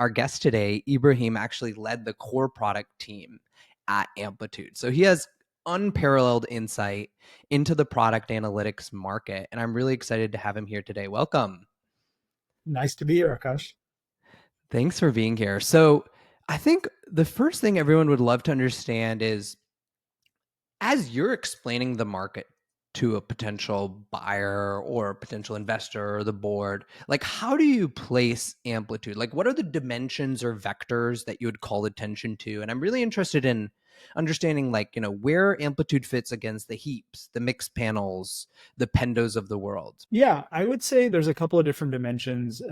our guest today, Ibrahim, actually led the core product team at Amplitude. So he has unparalleled insight into the product analytics market. And I'm really excited to have him here today. Welcome. Nice to be here, Aakash. Thanks for being here. So I think the first thing everyone would love to understand is as you're explaining the market to a potential buyer or a potential investor or the board, like how do you place Amplitude? Like what are the dimensions or vectors that you would call attention to? And I'm really interested in understanding like, where Amplitude fits against the Heaps, the Mixpanels, the Pendos of the world. Yeah, I would say there's a couple of different dimensions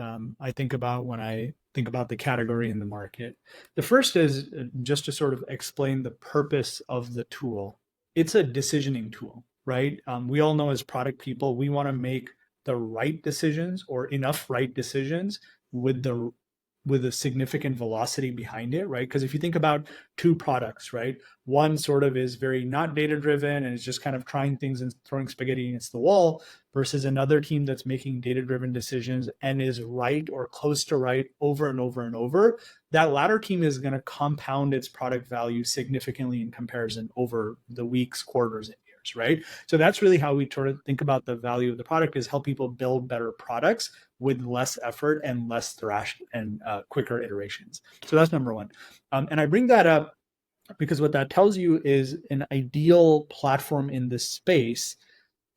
I think about when I think about the category in the market. The first is just to sort of explain the purpose of the tool. It's a decisioning tool, right? We all know as product people, we want to make the right decisions or enough right decisions with a significant velocity behind it, right? Because if you think about two products, right? One sort of is very not data driven and is just kind of trying things and throwing spaghetti against the wall versus another team that's making data driven decisions and is right or close to right over and over and over. That latter team is going to compound its product value significantly in comparison over the weeks, quarters, and years, right? So that's really how we sort of think about the value of the product is help people build better products with less effort and less thrash and quicker iterations. So that's number one. And I bring that up because what that tells you is an ideal platform in this space.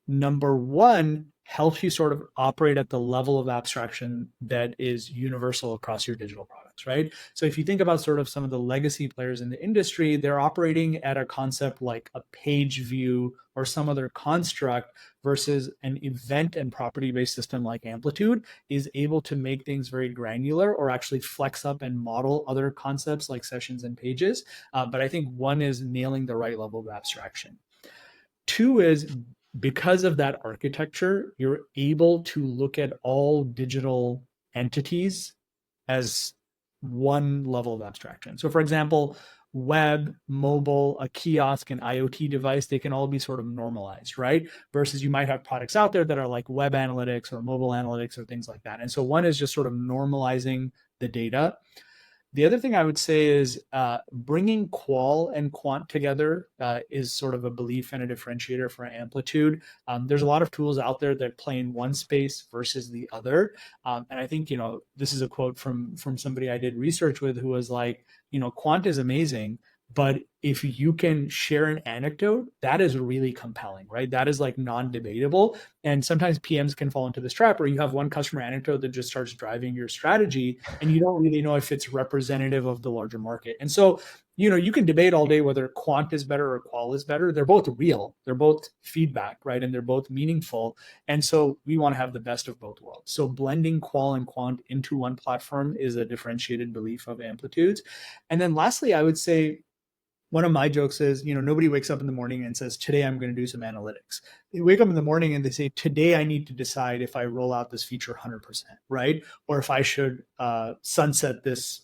Number one, helps you sort of operate at the level of abstraction that is universal across your digital products, right? So if you think about sort of some of the legacy players in the industry, they're operating at a concept like a page view or some other construct versus an event and property-based system like Amplitude is able to make things very granular or actually flex up and model other concepts like sessions and pages. But I think one is nailing the right level of abstraction. Two is because of that architecture, you're able to look at all digital entities as one level of abstraction. So, for example, web, mobile, a kiosk, an IoT device, they can all be sort of normalized, right? Versus you might have products out there that are like web analytics or mobile analytics or things like that. And so one is just sort of normalizing the data. The other thing I would say is bringing qual and quant together is sort of a belief and a differentiator for Amplitude. There's a lot of tools out there that play in one space versus the other. And I think, this is a quote from somebody I did research with who was like, quant is amazing, but if you can share an anecdote, that is really compelling, right? That is like non-debatable. And sometimes PMs can fall into this trap where you have one customer anecdote that just starts driving your strategy and you don't really know if it's representative of the larger market. And so, you can debate all day whether quant is better or qual is better. They're both real. They're both feedback, right? And they're both meaningful. And so we want to have the best of both worlds. So blending qual and quant into one platform is a differentiated belief of Amplitudes. And then lastly, I would say, one of my jokes is, nobody wakes up in the morning and says, today I'm going to do some analytics. They wake up in the morning and they say, today I need to decide if I roll out this feature 100%, right? Or if I should sunset this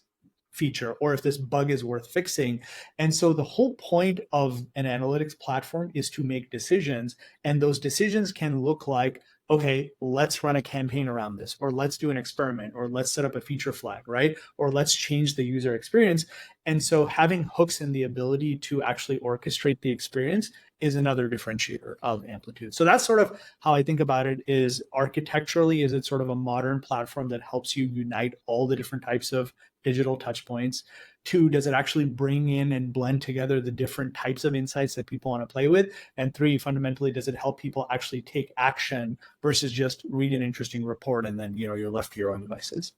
feature or if this bug is worth fixing. And so the whole point of an analytics platform is to make decisions. And those decisions can look like, okay, let's run a campaign around this, or let's do an experiment, or let's set up a feature flag, right? Or let's change the user experience. And so having hooks and the ability to actually orchestrate the experience is another differentiator of Amplitude. So that's sort of how I think about it is architecturally, is it sort of a modern platform that helps you unite all the different types of digital touch points? Two, does it actually bring in and blend together the different types of insights that people want to play with? And three, fundamentally, does it help people actually take action versus just read an interesting report and then, you're left to your own devices?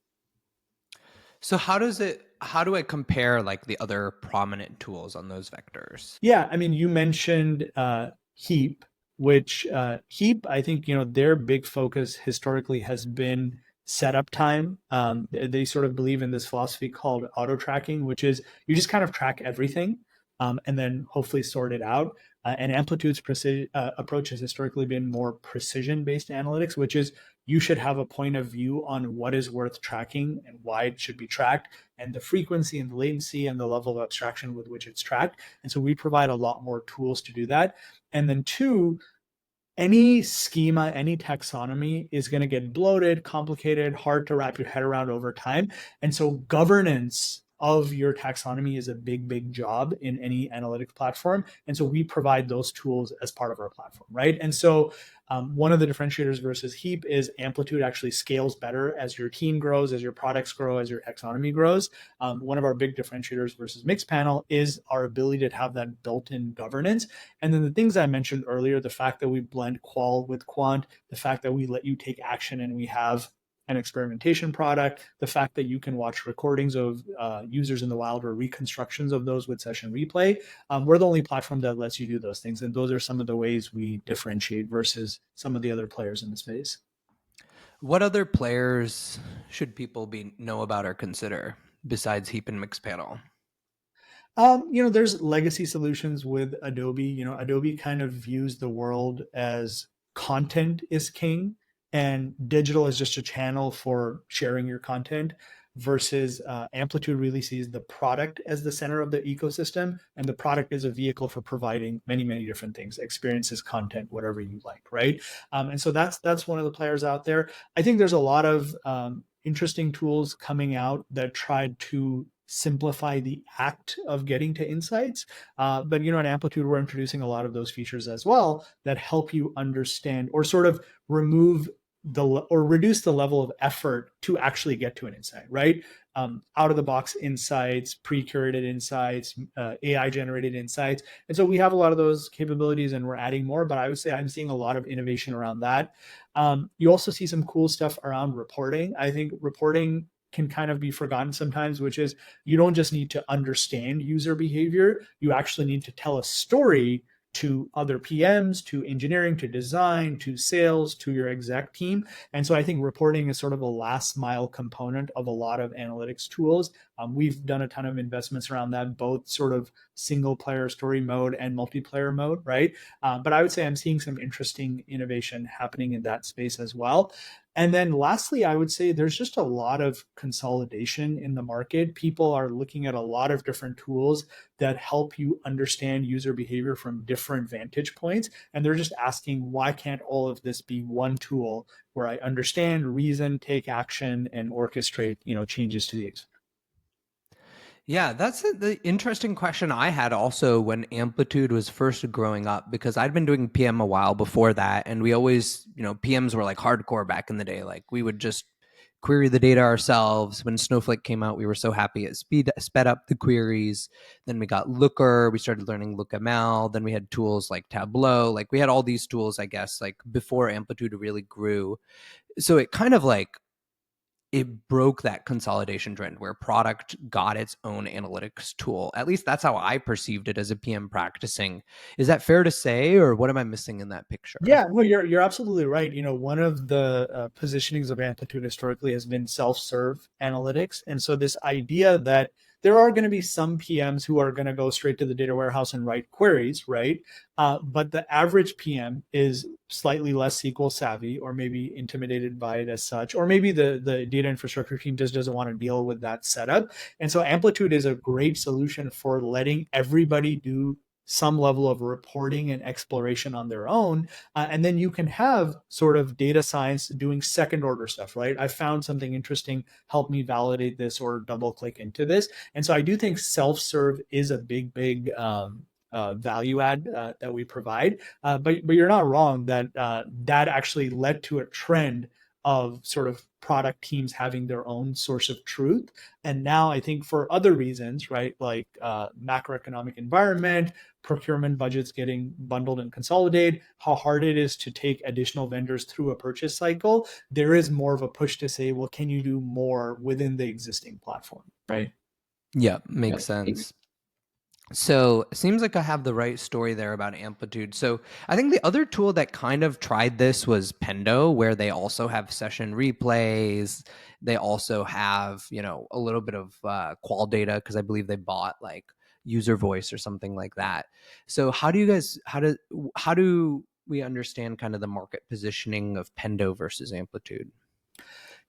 So how do I compare like the other prominent tools on those vectors? Yeah, I mean, you mentioned Heap, which Heap, I think, their big focus historically has been setup time. They sort of believe in this philosophy called auto tracking, which is you just kind of track everything and then hopefully sort it out. And Amplitude's approach has historically been more precision-based analytics, which is you should have a point of view on what is worth tracking and why it should be tracked, and the frequency and the latency and the level of abstraction with which it's tracked. And so we provide a lot more tools to do that. And then two, any schema, any taxonomy is going to get bloated, complicated, hard to wrap your head around over time. And so governance of your taxonomy is a big, big job in any analytics platform. And so we provide those tools as part of our platform, right? And so one of the differentiators versus Heap is Amplitude actually scales better as your team grows, as your products grow, as your taxonomy grows. One of our big differentiators versus Mixpanel is our ability to have that built-in governance. And then the things I mentioned earlier, the fact that we blend qual with quant, the fact that we let you take action and we have an experimentation product, the fact that you can watch recordings of users in the wild or reconstructions of those with session replay. We're the only platform that lets you do those things. And those are some of the ways we differentiate versus some of the other players in the space. What other players should people be know about or consider besides Heap and Mixpanel? There's legacy solutions with Adobe. Adobe kind of views the world as content is king and digital is just a channel for sharing your content versus Amplitude really sees the product as the center of the ecosystem, and the product is a vehicle for providing many, many different things, experiences, content, whatever you like, right? And so that's one of the players out there. I think there's a lot of interesting tools coming out that try to simplify the act of getting to insights. But at Amplitude, we're introducing a lot of those features as well that help you understand or sort of remove or reduce the level of effort to actually get to an insight, right? Out of the box insights, pre-curated insights, AI generated insights. And so we have a lot of those capabilities and we're adding more, but I would say I'm seeing a lot of innovation around that. You also see some cool stuff around reporting. I think reporting can kind of be forgotten sometimes, which is you don't just need to understand user behavior, you actually need to tell a story to other PMs, to engineering, to design, to sales, to your exec team. And so I think reporting is sort of a last mile component of a lot of analytics tools. We've done a ton of investments around that, both sort of single player story mode and multiplayer mode, right? But I would say I'm seeing some interesting innovation happening in that space as well. And then lastly, I would say there's just a lot of consolidation in the market. People are looking at a lot of different tools that help you understand user behavior from different vantage points. And they're just asking, why can't all of this be one tool where I understand, reason, take action, and orchestrate, changes to the. Yeah, that's the interesting question I had also when Amplitude was first growing up, because I'd been doing PM a while before that. And we always, PMs were like hardcore back in the day. Like we would just query the data ourselves. When Snowflake came out, we were so happy it sped up the queries. Then we got Looker. We started learning LookML. Then we had tools like Tableau. Like we had all these tools, I guess, like before Amplitude really grew. So it kind of like it broke that consolidation trend where product got its own analytics tool. At least that's how I perceived it as a PM practicing. Is that fair to say, or what am I missing in that picture? Yeah, no, you're absolutely right. One of the positionings of Amplitude historically has been self-serve analytics, and so this idea that there are going to be some PMs who are going to go straight to the data warehouse and write queries, right? But the average PM is slightly less SQL savvy, or maybe intimidated by it as such, or maybe the data infrastructure team just doesn't want to deal with that setup. And so Amplitude is a great solution for letting everybody do some level of reporting and exploration on their own. And then you can have sort of data science doing second order stuff, right? I found something interesting, help me validate this or double click into this. And so I do think self-serve is a big, big value add that we provide. But you're not wrong that that actually led to a trend of sort of product teams having their own source of truth. And now I think for other reasons, right, like macroeconomic environment, procurement budgets getting bundled and consolidated, how hard it is to take additional vendors through a purchase cycle, there is more of a push to say, well, can you do more within the existing platform, right? Yeah, makes sense. So it seems like I have the right story there about Amplitude. So I think the other tool that kind of tried this was Pendo, where they also have session replays. They also have, a little bit of qual data, because I believe they bought like user voice or something like that. So how do we understand kind of the market positioning of Pendo versus Amplitude?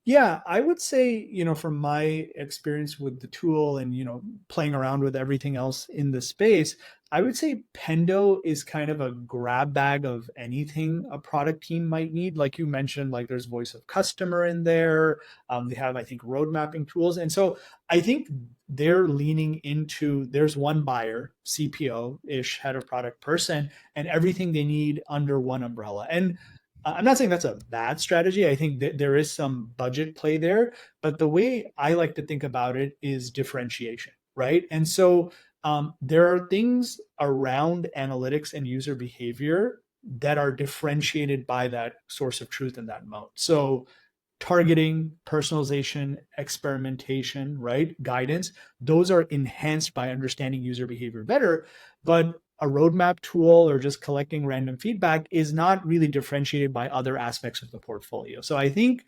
Yeah, I would say, from my experience with the tool and, playing around with everything else in the space, I would say Pendo is kind of a grab bag of anything a product team might need. Like you mentioned, like there's voice of customer in there. They have, I think, road mapping tools. And so I think they're leaning into there's one buyer, CPO-ish, head of product person, and everything they need under one umbrella. And I'm not saying that's a bad strategy. I think that there is some budget play there, but the way I like to think about it is differentiation, right? And so there are things around analytics and user behavior that are differentiated by that source of truth in that mode. So targeting, personalization, experimentation, right? Guidance, those are enhanced by understanding user behavior better. But a roadmap tool or just collecting random feedback is not really differentiated by other aspects of the portfolio. So I think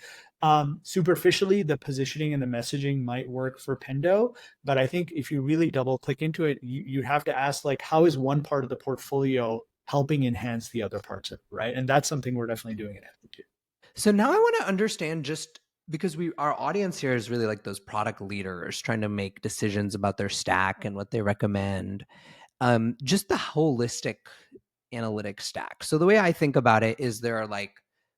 superficially, the positioning and the messaging might work for Pendo, but I think if you really double click into it, you have to ask like, how is one part of the portfolio helping enhance the other parts of it, right? And that's something we're definitely doing at Amplitude. So now I want to understand, just because our audience here is really like those product leaders trying to make decisions about their stack and what they recommend. Just the holistic analytics stack. So the way I think about it is there are like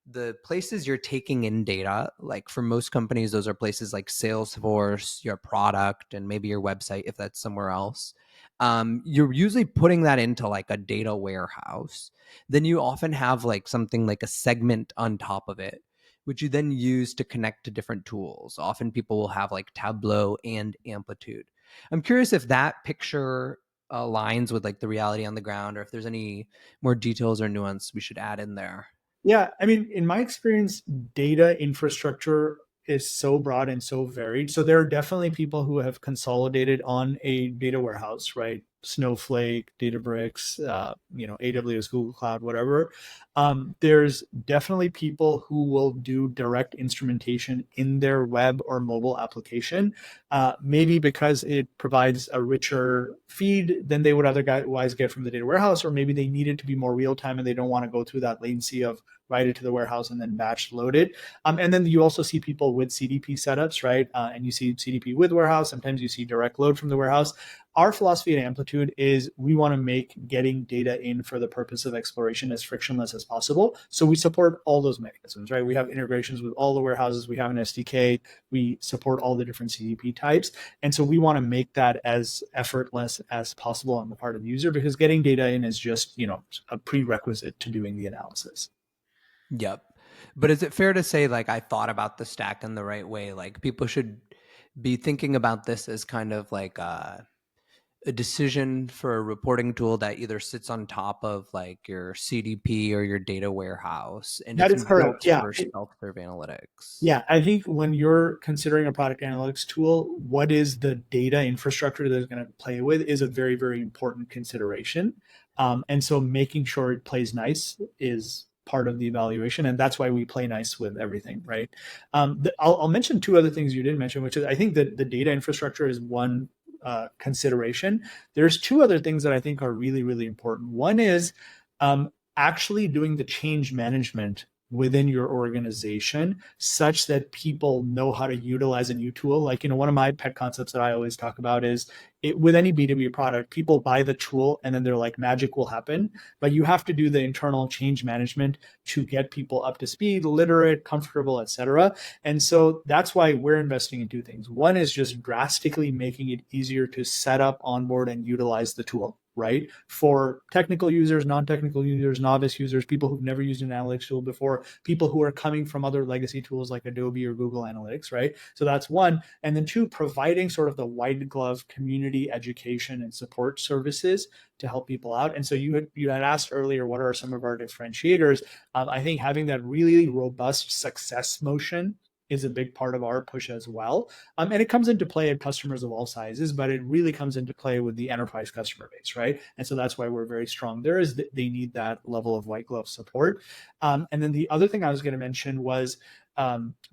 the places you're taking in data. Like for most companies, those are places like Salesforce, your product, and maybe your website if that's somewhere else. You're usually putting that into like a data warehouse. Then you often have like something like a segment on top of it, which you then use to connect to different tools. Often people will have like Tableau and Amplitude. I'm curious if that picture aligns with like the reality on the ground, or if there's any more details or nuance we should add in there. Yeah, I mean, in my experience, data infrastructure is so broad and so varied. So there are definitely people who have consolidated on a data warehouse, right? Snowflake, Databricks, AWS, Google Cloud, whatever. There's definitely people who will do direct instrumentation in their web or mobile application, maybe because it provides a richer feed than they would otherwise get from the data warehouse, or maybe they need it to be more real time and they don't want to go through that latency of write it to the warehouse and then batch load it. And then you also see people with CDP setups, right? And you see CDP with warehouse. Sometimes you see direct load from the warehouse. Our philosophy at Amplitude is we want to make getting data in for the purpose of exploration as frictionless as possible. So we support all those mechanisms, right? We have integrations with all the warehouses. We have an SDK. We support all the different CDP types. And so we want to make that as effortless as possible on the part of the user, because getting data in is just, a prerequisite to doing the analysis. Yep. But is it fair to say, like, I thought about the stack in the right way? Like, people should be thinking about this as kind of like a decision for a reporting tool that either sits on top of like your CDP or your data warehouse, and That it's is correct. built Yeah. for self-serve analytics. Yeah, I think when you're considering a product analytics tool, what is the data infrastructure that it's going to play with is a very, very important consideration. And so making sure it plays nice is part of the evaluation. And that's why we play nice with everything, right? I'll mention two other things you didn't mention, which is I think that the data infrastructure is one consideration. There's two other things that I think are really, really important. One is actually doing the change management within your organization such that people know how to utilize a new tool. Like, one of my pet concepts that I always talk about is with any B2B product, people buy the tool and then they're like, magic will happen. But you have to do the internal change management to get people up to speed, literate, comfortable, etc. And so that's why we're investing in two things. One is just drastically making it easier to set up, onboard, and utilize the tool, right? For technical users, non-technical users, novice users, people who've never used an analytics tool before, people who are coming from other legacy tools like Adobe or Google Analytics, right? So that's one. And then two, providing sort of the white glove community education and support services to help people out. And so you had asked earlier, what are some of our differentiators? I think having that really robust success motion is a big part of our push as well. And it comes into play at customers of all sizes, but it really comes into play with the enterprise customer base, right? And so that's why we're very strong there, is that they need that level of white glove support. And then the other thing I was going to mention was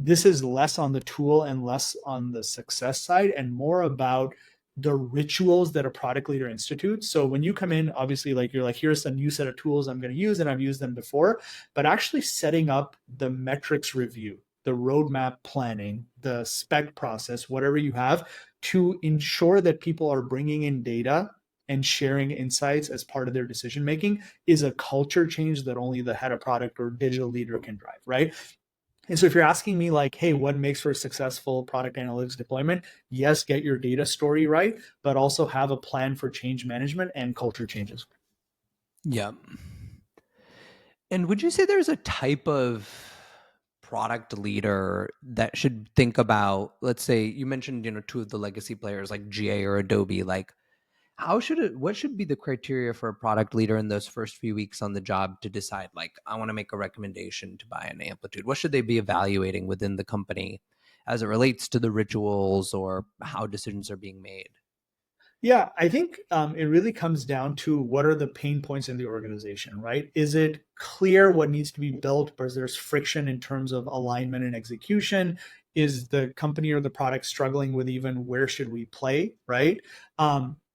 this is less on the tool and less on the success side and more about the rituals that a product leader institutes. So when you come in, obviously, like you're like, here's a new set of tools I'm going to use, and I've used them before, but actually setting up the metrics review, the roadmap planning, the spec process, whatever you have, to ensure that people are bringing in data and sharing insights as part of their decision making is a culture change that only the head of product or digital leader can drive, right? And so if you're asking me like, hey, what makes for a successful product analytics deployment? Yes, get your data story right, but also have a plan for change management and culture changes. Yeah. And would you say there's a type of product leader that should think about, let's say you mentioned, two of the legacy players like GA or Adobe, like what should be the criteria for a product leader in those first few weeks on the job to decide, like, I want to make a recommendation to buy an Amplitude? What should they be evaluating within the company as it relates to the rituals or how decisions are being made? Yeah, I think it really comes down to what are the pain points in the organization, right? Is it clear what needs to be built, or is there friction in terms of alignment and execution? Is the company or the product struggling with even where should we play, right?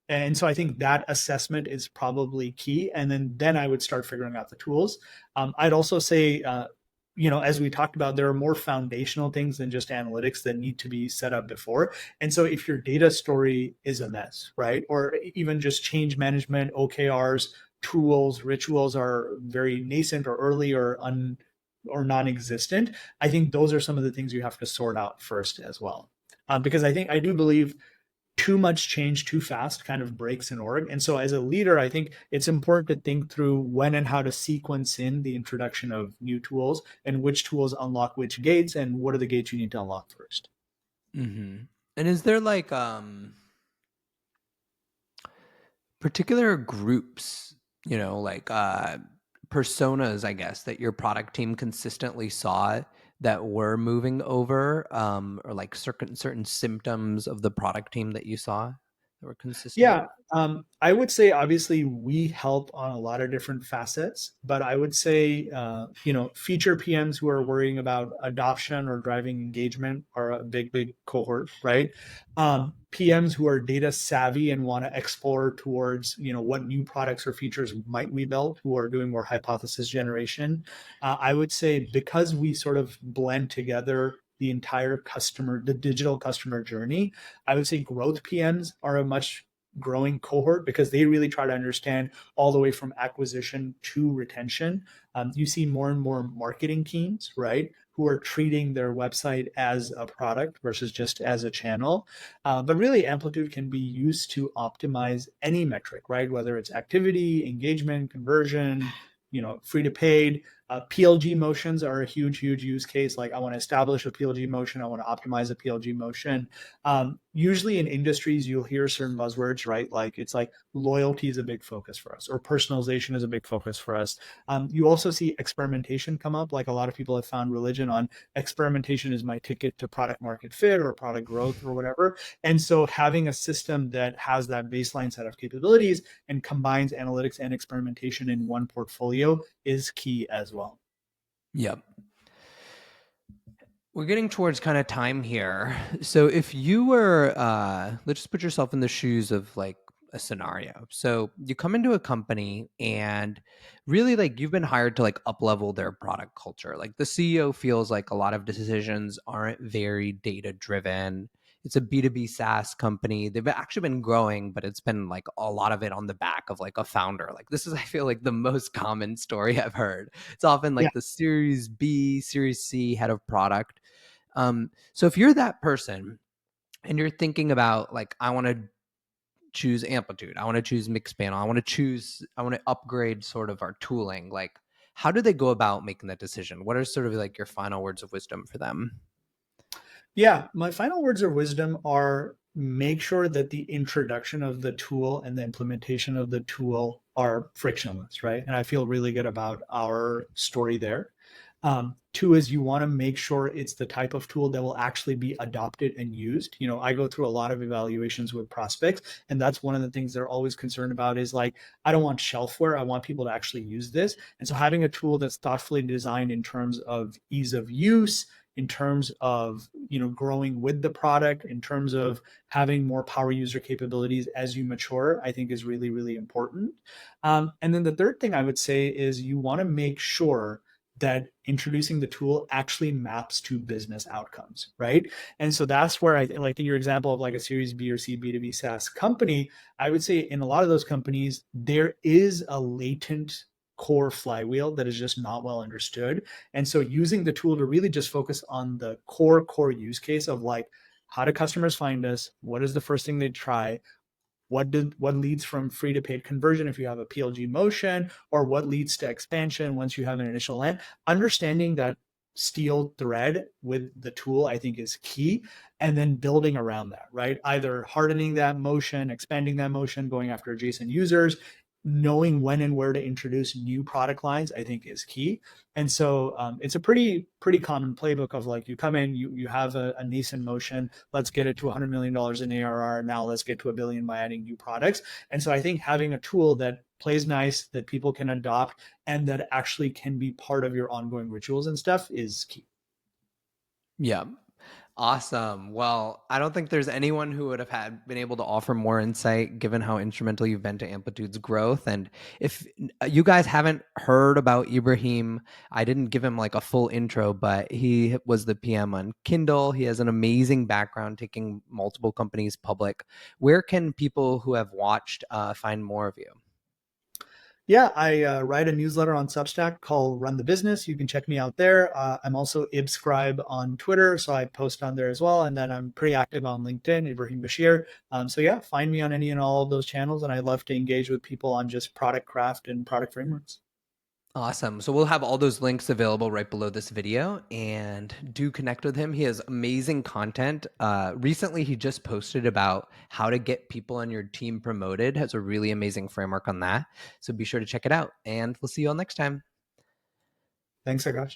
And so I think that assessment is probably key. And then I would start figuring out the tools. I'd also say, as we talked about, there are more foundational things than just analytics that need to be set up before. And so if your data story is a mess, right? Or even just change management, OKRs, tools, rituals are very nascent or early or non-existent, I think those are some of the things you have to sort out first as well. Because I do believe too much change too fast kind of breaks an org. And so as a leader, I think it's important to think through when and how to sequence in the introduction of new tools and which tools unlock which gates and what are the gates you need to unlock first. Mm-hmm. And is there like particular groups, like personas, I guess, that your product team consistently saw that were moving over, or like certain symptoms of the product team that you saw that were consistent? Yeah, I would say obviously we help on a lot of different facets, but I would say feature PMs who are worrying about adoption or driving engagement are a big cohort, right? PMs who are data savvy and want to explore towards what new products or features might we build, who are doing more hypothesis generation. I would say because we sort of blend together the digital customer journey, I would say growth PMs are a much growing cohort because they really try to understand all the way from acquisition to retention. You see more and more marketing teams, right, who are treating their website as a product versus just as a channel. But really, Amplitude can be used to optimize any metric, right? Whether it's activity, engagement, conversion, free to paid. PLG motions are a huge use case. Like I want to establish a PLG motion, I want to optimize a PLG motion. Usually in industries, you'll hear certain buzzwords, right? Like it's like loyalty is a big focus for us, or personalization is a big focus for us. You also see experimentation come up. Like a lot of people have found religion on experimentation is my ticket to product market fit or product growth or whatever. And so having a system that has that baseline set of capabilities and combines analytics and experimentation in one portfolio is key as well. Yep. We're getting towards kind of time here. So if you were, let's just put yourself in the shoes of like a scenario. So you come into a company and really like you've been hired to like up level their product culture. Like the CEO feels like a lot of decisions aren't very data driven. It's a B2B SaaS company. They've actually been growing, but it's been like a lot of it on the back of like a founder. Like this is, I feel like, the most common story I've heard. It's often Yeah. like the Series B, Series C head of product. So if you're that person and you're thinking about like, I want to choose Amplitude, I want to choose Mixpanel, I want to upgrade sort of our tooling, like how do they go about making that decision? What are sort of like your final words of wisdom for them? Yeah, my final words of wisdom are make sure that the introduction of the tool and the implementation of the tool are frictionless, right? And I feel really good about our story there. Two is you want to make sure it's the type of tool that will actually be adopted and used. I go through a lot of evaluations with prospects, and that's one of the things they're always concerned about is like, I don't want shelfware. I want people to actually use this. And so having a tool that's thoughtfully designed in terms of ease of use, in terms of growing with the product, in terms of having more power user capabilities as you mature, I think is really important. And then the third thing I would say is you want to make sure that introducing the tool actually maps to business outcomes, right? And so that's where I like in your example of like a Series B or C B2B SaaS company, I would say in a lot of those companies, there is a latent core flywheel that is just not well understood. And so using the tool to really just focus on the core use case of like, how do customers find us? What is the first thing they try? What leads from free to paid conversion if you have a PLG motion, or what leads to expansion once you have an initial land? Understanding that steel thread with the tool, I think, is key, and then building around that, right? Either hardening that motion, expanding that motion, going after adjacent users, knowing when and where to introduce new product lines, I think, is key. And so it's a pretty common playbook of like, you come in, you have a nascent motion, let's get it to $100 million in ARR, now let's get to $1 billion by adding new products. And so I think having a tool that plays nice, that people can adopt, and that actually can be part of your ongoing rituals and stuff is key. Yeah. Awesome. Well, I don't think there's anyone who would have been able to offer more insight given how instrumental you've been to Amplitude's growth. And if you guys haven't heard about Ibrahim, I didn't give him like a full intro, but he was the PM on Kindle. He has an amazing background taking multiple companies public. Where can people who have watched find more of you? Yeah, I write a newsletter on Substack called Run the Business. You can check me out there. I'm also Ibscribe on Twitter, so I post on there as well. And then I'm pretty active on LinkedIn, Ibrahim Bashir. So yeah, find me on any and all of those channels, and I love to engage with people on just product craft and product frameworks. Awesome. So we'll have all those links available right below this video, and do connect with him. He has amazing content. Recently, he just posted about how to get people on your team promoted, has a really amazing framework on that. So be sure to check it out, and we'll see you all next time. Thanks, Aakash.